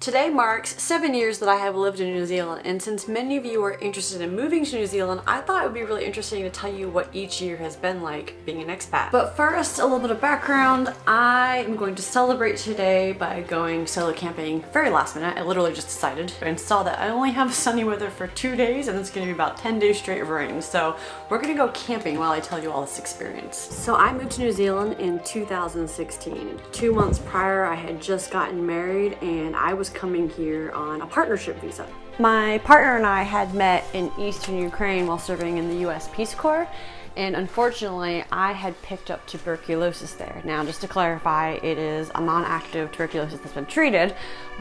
Today marks 7 years that I have lived in New Zealand, and since many of you are interested in moving to New Zealand, I thought it would be really interesting to tell you what each year has been like being an expat. But first, a little bit of background. I am going to celebrate today by going solo camping very last minute. I literally just decided and saw that I only have sunny weather for 2 days and it's going to be about 10 days straight of rain. So we're going to go camping while I tell you all this experience. So I moved to New Zealand in 2016. 2 months prior, I had just gotten married and I was coming here on a partnership visa. My partner and I had met in Eastern Ukraine while serving in the US Peace Corps, and unfortunately I had picked up tuberculosis there. Now, just to clarify, it is a non-active tuberculosis that's been treated,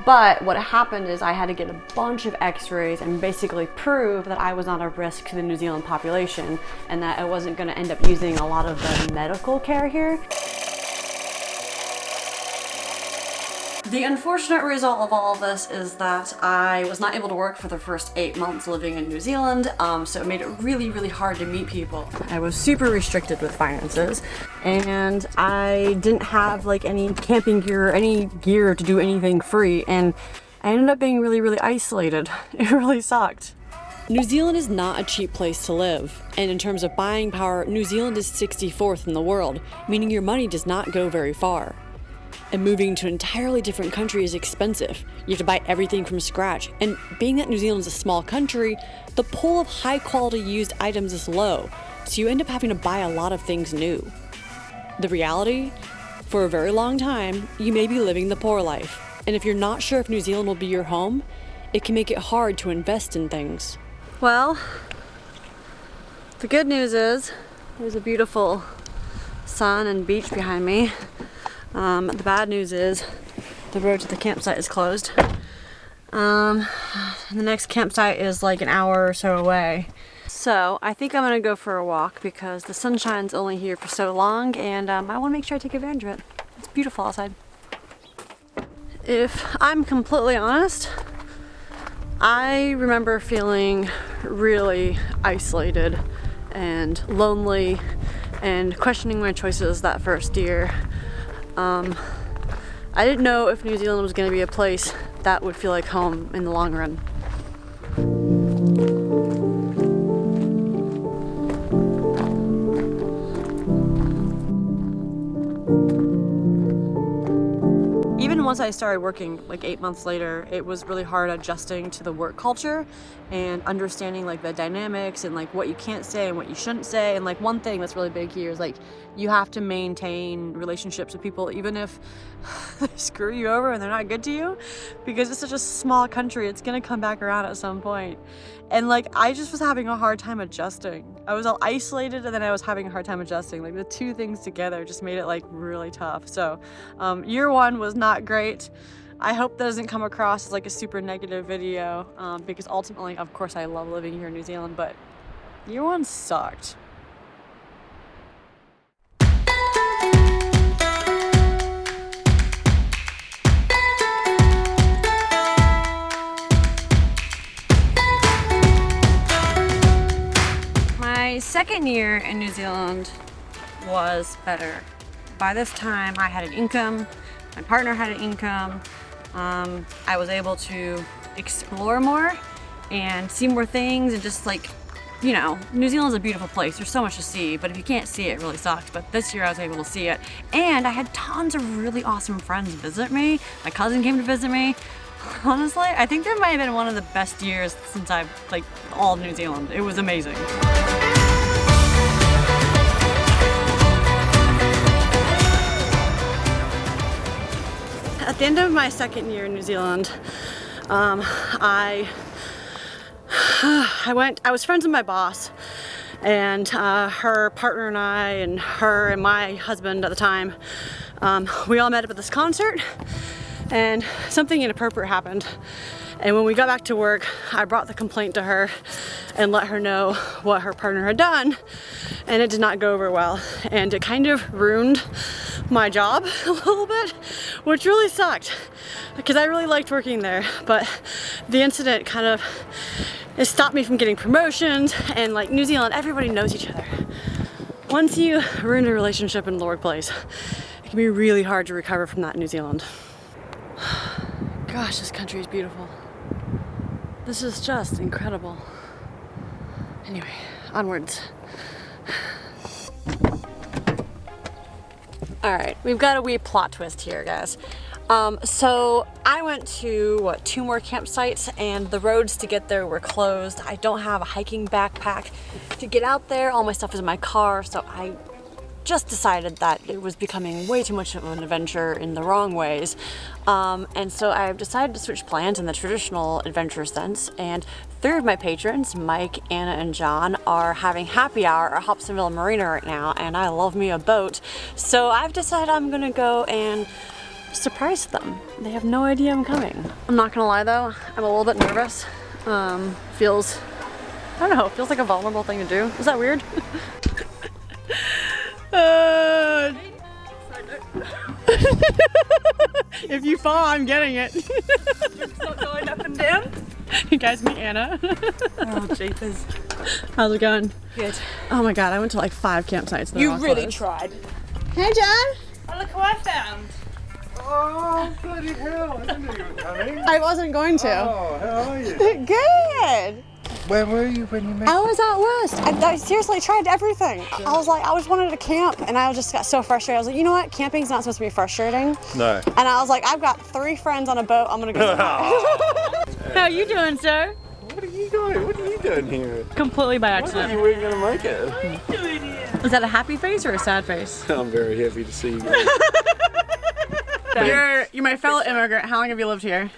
but what happened is I had to get a bunch of x-rays and basically prove that I was not a risk to the New Zealand population and that I wasn't going to end up using a lot of the medical care here. The unfortunate result of all of this is that I was not able to work for the first 8 months living in New Zealand, so it made it really hard to meet people. I was super restricted with finances, and I didn't have like any camping gear or any gear to do anything free, and I ended up being really isolated. It really sucked. New Zealand is not a cheap place to live, and in terms of buying power, New Zealand is 64th in the world, meaning your money does not go very far. And moving to an entirely different country is expensive. You have to buy everything from scratch. And being that New Zealand is a small country, the pool of high quality used items is low, so you end up having to buy a lot of things new. The reality? For a very long time, you may be living the poor life. And if you're not sure if New Zealand will be your home, it can make it hard to invest in things. Well, the good news is there's a beautiful sun and beach behind me. The bad news is the road to the campsite is closed. The next campsite is like an hour or so away. So I think I'm gonna go for a walk because the sunshine's only here for so long, and I wanna make sure I take advantage of it. It's beautiful outside. If I'm completely honest, I remember feeling really isolated and lonely and questioning my choices that first year. I didn't know if New Zealand was going to be a place that would feel like home in the long run. Even once I started working like 8 months later, it was really hard adjusting to the work culture and understanding like the dynamics and like what you can't say and what you shouldn't say. And like one thing that's really big here is like you have to maintain relationships with people even if they screw you over and they're not good to you, because it's such a small country, it's gonna come back around at some point. And like I just was having a hard time adjusting. I was all isolated and then I was having a hard time adjusting. Like the two things together just made it like really tough. So year one was not great. I hope that doesn't come across as like a super negative video, because ultimately, of course, I love living here in New Zealand, but year one sucked. My second year in New Zealand was better. By this time, I had an income, my partner had an income, I was able to explore more and see more things and just like, you know, New Zealand's a beautiful place. There's so much to see, but if you can't see it, it really sucks. But this year I was able to see it. And I had tons of really awesome friends visit me. My cousin came to visit me. Honestly, I think that might have been one of the best years since I've, like, all of New Zealand. It was amazing. At the end of my second year in New Zealand, I was friends with my boss, and her partner and I, and her and my husband at the time, we all met up at this concert, and something inappropriate happened. And when we got back to work, I brought the complaint to her and let her know what her partner had done, and it did not go over well, and it kind of ruined my job a little bit, which really sucked because I really liked working there. But the incident kind of, it stopped me from getting promotions, and like New Zealand, everybody knows each other. Once you ruin a relationship in the workplace, it can be really hard to recover from that in New Zealand. gosh, this country is beautiful. This is just incredible. Anyway, onwards. Alright, we've got a wee plot twist here, guys. So I went to, 2 more campsites, and the roads to get there were closed. I don't have a hiking backpack to get out there. All my stuff is in my car, so I just decided that it was becoming way too much of an adventure in the wrong ways. And so I've decided to switch plans in the traditional adventure sense, and 3 of my patrons, Mike, Anna, and John, are having happy hour at Hobsonville Marina right now, and I love me a boat. So I've decided I'm gonna go and surprise them. They have no idea I'm coming. I'm not gonna lie though, I'm a little bit nervous. Feels, I don't know, feels like a vulnerable thing to do. Is that weird? If you fall, I'm getting it. It's not going up and down. You guys meet Anna. Oh, jeepers. How's it going? Good. Oh my god, I went to like 5 campsites. You really tried. Hey, John. Oh, look who I found. Oh, bloody hell, I didn't know you were coming. I wasn't going to. Oh, how are you? Good. Where were you when you met? I was out west. I seriously tried everything. I was like, I just wanted to camp, and I just got so frustrated. I was like, you know what? Camping's not supposed to be frustrating. No. And I was like, I've got 3 friends on a boat. I'm gonna go. How are you doing, sir? What are you doing? What are you doing here? Completely by I thought accident. you weren't going to make it. What are you doing here? Is that a happy face or a sad face? I'm very happy to see you. You're my fellow immigrant. How long have you lived here?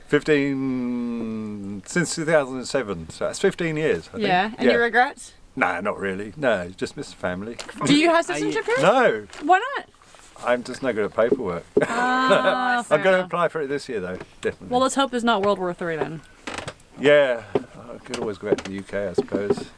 15, since 2007, so that's 15 years, I think. Yeah. Any regrets? Nah, not really. No, just miss the family. Do you have citizenship here? No, Why not? I'm just no good at paperwork. Ah, I'm going to apply for it this year though, definitely. Well, let's hope there's not World War III then. Yeah, I could always go back to the UK, I suppose.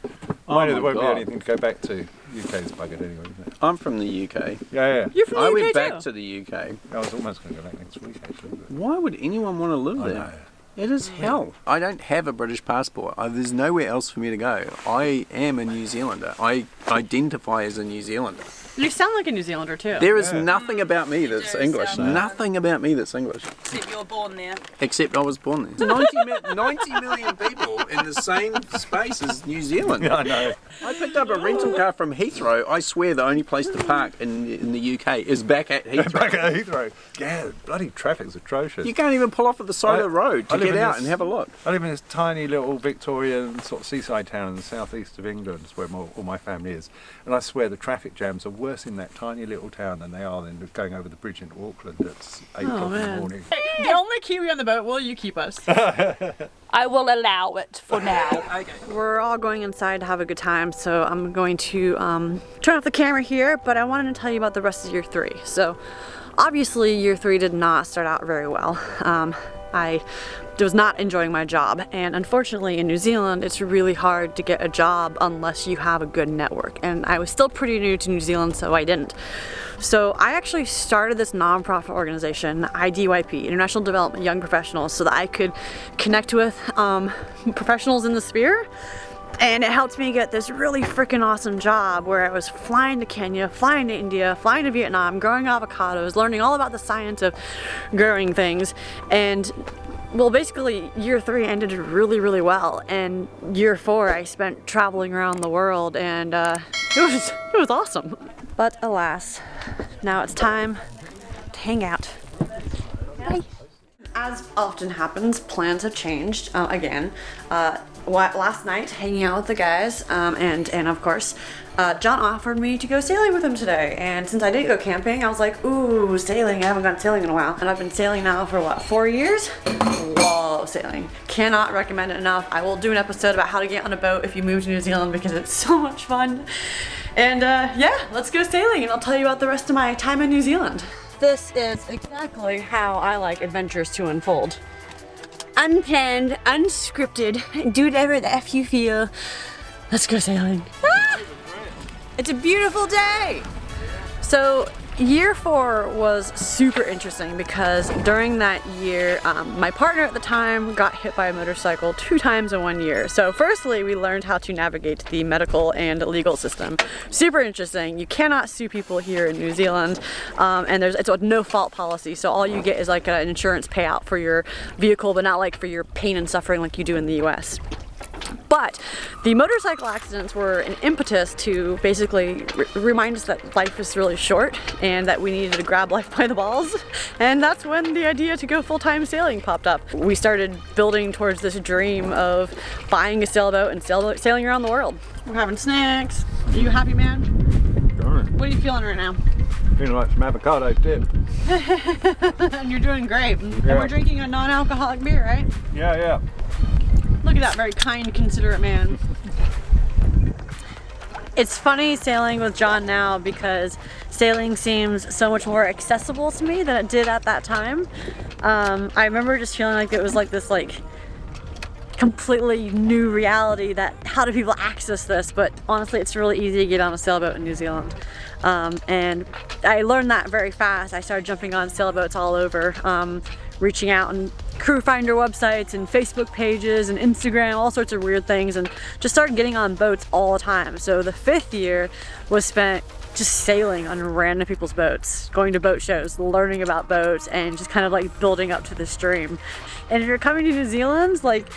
Mind you, there won't be anything to go back to. UK's buggered anyway, isn't it? I'm from the UK. Yeah. You're from the I UK went too? back to the UK. I was almost going to go back next week actually. But Why would anyone want to live I there? know. It is hell. I don't have a British passport. There's nowhere else for me to go. I am a New Zealander. I identify as a New Zealander. You sound like a New Zealander too. There is nothing about me that's do English. sound Nothing about me that's English. Except you were born there. Except I was born there. 90 million people in the same space as New Zealand. I know. I picked up a rental car from Heathrow. I swear the only place to park in the UK is back at Heathrow. Back at Heathrow. Yeah, bloody traffic's atrocious. You can't even pull off at the side of the road I to live get in out this- and have a look. I live in this tiny little Victorian sort of seaside town in the southeast of England. It's where all my family is. And I swear the traffic jams are worse in that tiny little town than they are then going over the bridge into Auckland at 8 o'clock in the morning. The only Kiwi on the boat, will you keep us? I will allow it for now. We're all going inside to have a good time, so I'm going to turn off the camera here, but I wanted to tell you about the rest of year 3. So obviously year 3 did not start out very well. I was not enjoying my job, and unfortunately in New Zealand it's really hard to get a job unless you have a good network, and I was still pretty new to New Zealand, so I didn't. So I actually started this nonprofit organization, IDYP, International Development Young Professionals, so that I could connect with professionals in the sphere. And it helped me get this really freaking awesome job where I was flying to Kenya, flying to India, flying to Vietnam, growing avocados, learning all about the science of growing things. And well, basically year 3 ended really, really well. And year 4 I spent traveling around the world, and it was awesome. But alas, now it's time to hang out. Bye. As often happens, plans have changed again. Last night, hanging out with the guys, and of course, John offered me to go sailing with him today. And since I didn't go camping, I was like, ooh, sailing, I haven't gone sailing in a while. And I've been sailing now for what, 4 years? Love sailing. Cannot recommend it enough. I will do an episode about how to get on a boat if you move to New Zealand because it's so much fun. And yeah, let's go sailing and I'll tell you about the rest of my time in New Zealand. This is exactly how I like adventures to unfold. Unplanned, unscripted, do whatever the F you feel. Let's go sailing. Ah! It's a beautiful day. So Year 4 was super interesting because during that year, my partner at the time got hit by a motorcycle 2 times in 1 year. So firstly, we learned how to navigate the medical and legal system. Super interesting. You cannot sue people here in New Zealand, and it's a no-fault policy. So all you get is like an insurance payout for your vehicle, but not like for your pain and suffering like you do in the US. But the motorcycle accidents were an impetus to basically remind us that life is really short and that we needed to grab life by the balls. And that's when the idea to go full-time sailing popped up. We started building towards this dream of buying a sailboat and sailing around the world. We're having snacks. Are you happy, man? Darn. What are you feeling right now? Feeling like some avocado dip. And you're doing great. And Yeah. we're drinking a non-alcoholic beer, right? Yeah. Look at that very kind, considerate man. It's funny sailing with John now because sailing seems so much more accessible to me than it did at that time. I remember just feeling like it was like this completely new reality that how do people access this, but honestly it's really easy to get on a sailboat in New Zealand. And I learned that very fast. I started jumping on sailboats all over, reaching out and crew finder websites and Facebook pages and Instagram, all sorts of weird things, and just started getting on boats all the time. So the 5th year was spent just sailing on random people's boats, going to boat shows, learning about boats, and just kind of like building up to this dream. And if you're coming to New Zealand, like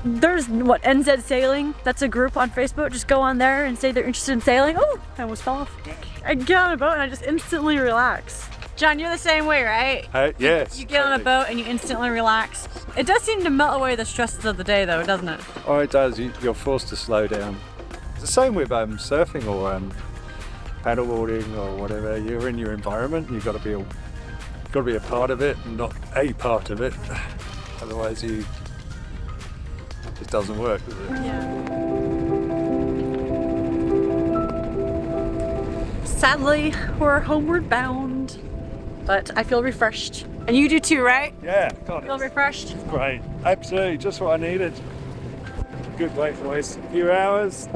there's NZ Sailing, that's a group on Facebook. Just go on there and say they're interested in sailing. Oh, I almost fell off. I get on a boat and I just instantly relax. John, you're the same way, right? Yes. You get on a boat and you instantly relax. It does seem to melt away the stresses of the day though, doesn't it? Oh, it does. You're forced to slow down. It's the same with surfing or paddleboarding or whatever. You're in your environment. You've got to be a part of it, and not a part of it. Otherwise, it doesn't work, does it? Yeah. Sadly, we're homeward bound, but I feel refreshed. And you do too, right? Yeah, God, Feel refreshed? it's great. Absolutely, just what I needed. Good way to waste a few hours.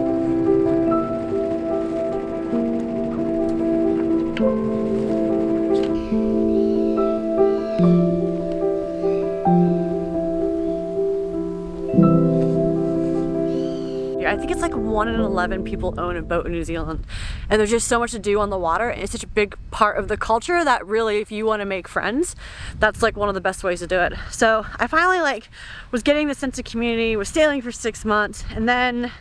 I think it's like 1 in 11 people own a boat in New Zealand, and there's just so much to do on the water, and it's such a big part of the culture that really, if you want to make friends, that's like one of the best ways to do it. So I finally was getting the sense of community, was sailing for 6 months, and then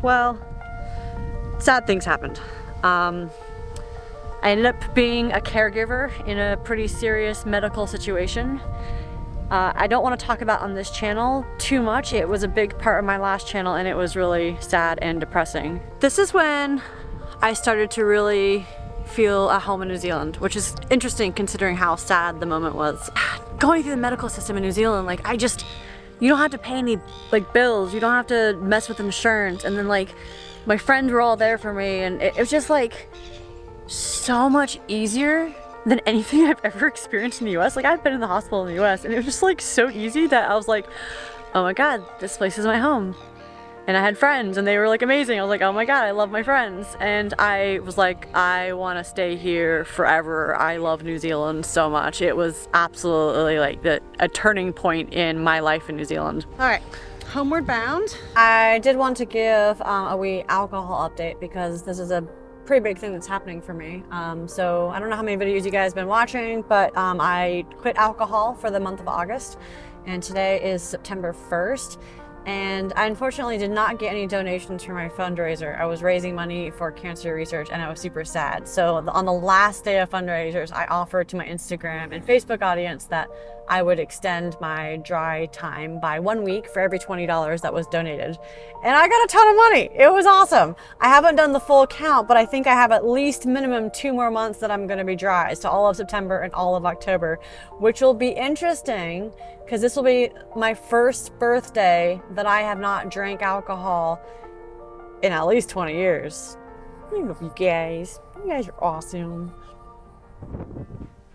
well, sad things happened. I ended up being a caregiver in a pretty serious medical situation. I don't want to talk about on this channel too much. It was a big part of my last channel and it was really sad and depressing. This is when I started to really feel at home in New Zealand, which is interesting considering how sad the moment was. Going through the medical system in New Zealand, you don't have to pay any bills, you don't have to mess with insurance, and then my friends were all there for me, and it was just so much easier than anything I've ever experienced in the US. I've been in the hospital in the US and it was just so easy that I was like, oh my god, this place is my home. And I had friends and they were amazing. I was like, oh my god, I love my friends. And I was like, I want to stay here forever. I love New Zealand so much. It was absolutely a turning point in my life in New Zealand. All right, homeward bound. I did want to give a wee alcohol update because this is a pretty big thing that's happening for me. So I don't know how many videos you guys have been watching, but I quit alcohol for the month of August, and today is September 1st. And I unfortunately did not get any donations for my fundraiser. I was raising money for cancer research and I was super sad. So on the last day of fundraisers, I offered to my Instagram and Facebook audience that I would extend my dry time by 1 week for every $20 that was donated. And I got a ton of money. It was awesome. I haven't done the full count, but I think I have at least minimum 2 more months that I'm gonna be dry. So all of September and all of October, which will be interesting because this will be my first birthday that I have not drank alcohol in at least 20 years. I love you guys. You guys are awesome.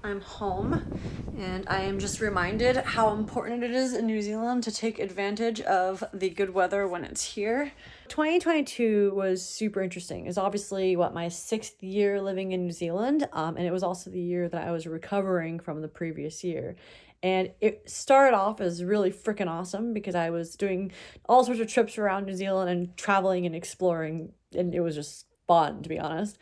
I'm home, and I am just reminded how important it is in New Zealand to take advantage of the good weather when it's here. 2022 was super interesting. It's obviously my 6th year living in New Zealand, and it was also the year that I was recovering from the previous year. And it started off as really freaking awesome because I was doing all sorts of trips around New Zealand and traveling and exploring, and it was just fun, to be honest.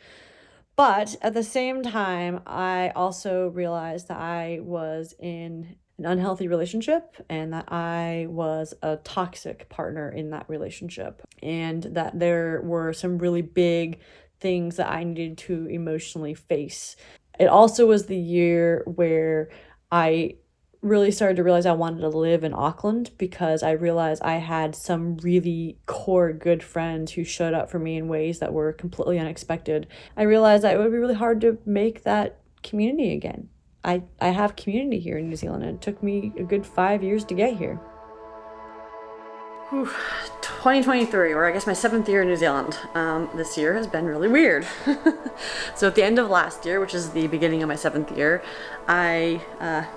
But at the same time, I also realized that I was in an unhealthy relationship and that I was a toxic partner in that relationship, and that there were some really big things that I needed to emotionally face. It also was the year where I really started to realize I wanted to live in Auckland because I realized I had some really core good friends who showed up for me in ways that were completely unexpected. I realized that it would be really hard to make that community again. I have community here in New Zealand, and it took me a good 5 years to get here. 2023, or I guess my 7th year in New Zealand. This year has been really weird. So at the end of last year, which is the beginning of my 7th year, I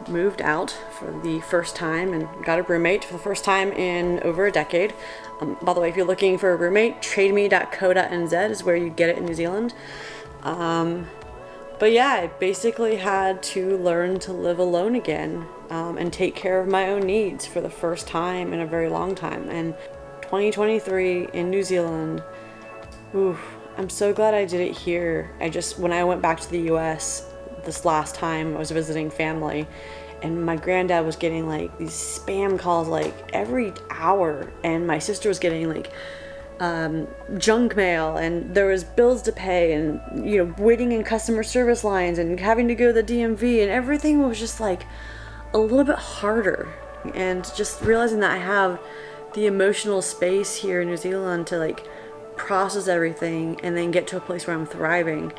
moved out for the first time and got a roommate for the first time in over a decade. By the way, if you're looking for a roommate, trademe.co.nz is where you get it in New Zealand. But yeah, I basically had to learn to live alone again, and take care of my own needs for the first time in a very long time. And 2023 in New Zealand, I'm so glad I did it here. When I went back to the US this last time, I was visiting family, and my granddad was getting like these spam calls like every hour, and my sister was getting like junk mail, and there was bills to pay, and waiting in customer service lines and having to go to the DMV, and everything was just like a little bit harder. And just realizing that I have the emotional space here in New Zealand to like process everything and then get to a place where I'm thriving,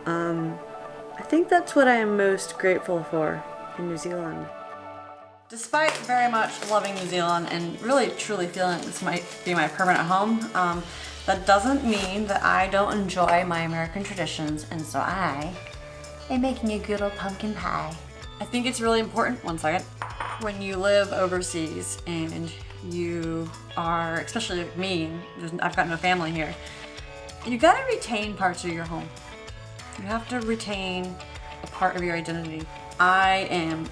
I think that's what I am most grateful for in New Zealand. Despite very much loving New Zealand and really truly feeling this might be my permanent home, that doesn't mean that I don't enjoy my American traditions, and so I am making a good old pumpkin pie. I think it's really important, one second, when you live overseas and you are, especially like me, I've got no family here, you gotta retain parts of your home. You have to retain a part of your identity. I am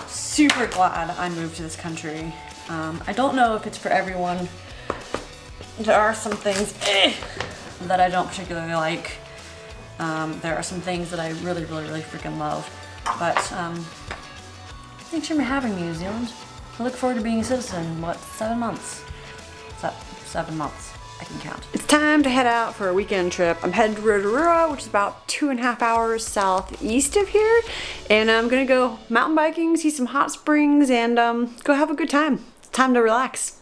super glad I moved to this country. I don't know if it's for everyone. There are some things that I don't particularly like. There are some things that I really freaking love. But thanks for having me, New Zealand. I look forward to being a citizen in 7 months? 7 months. I can count. It's time to head out for a weekend trip. I'm headed to Rotorua, which is about 2.5 hours southeast of here, and I'm gonna go mountain biking, see some hot springs, and go have a good time. It's time to relax.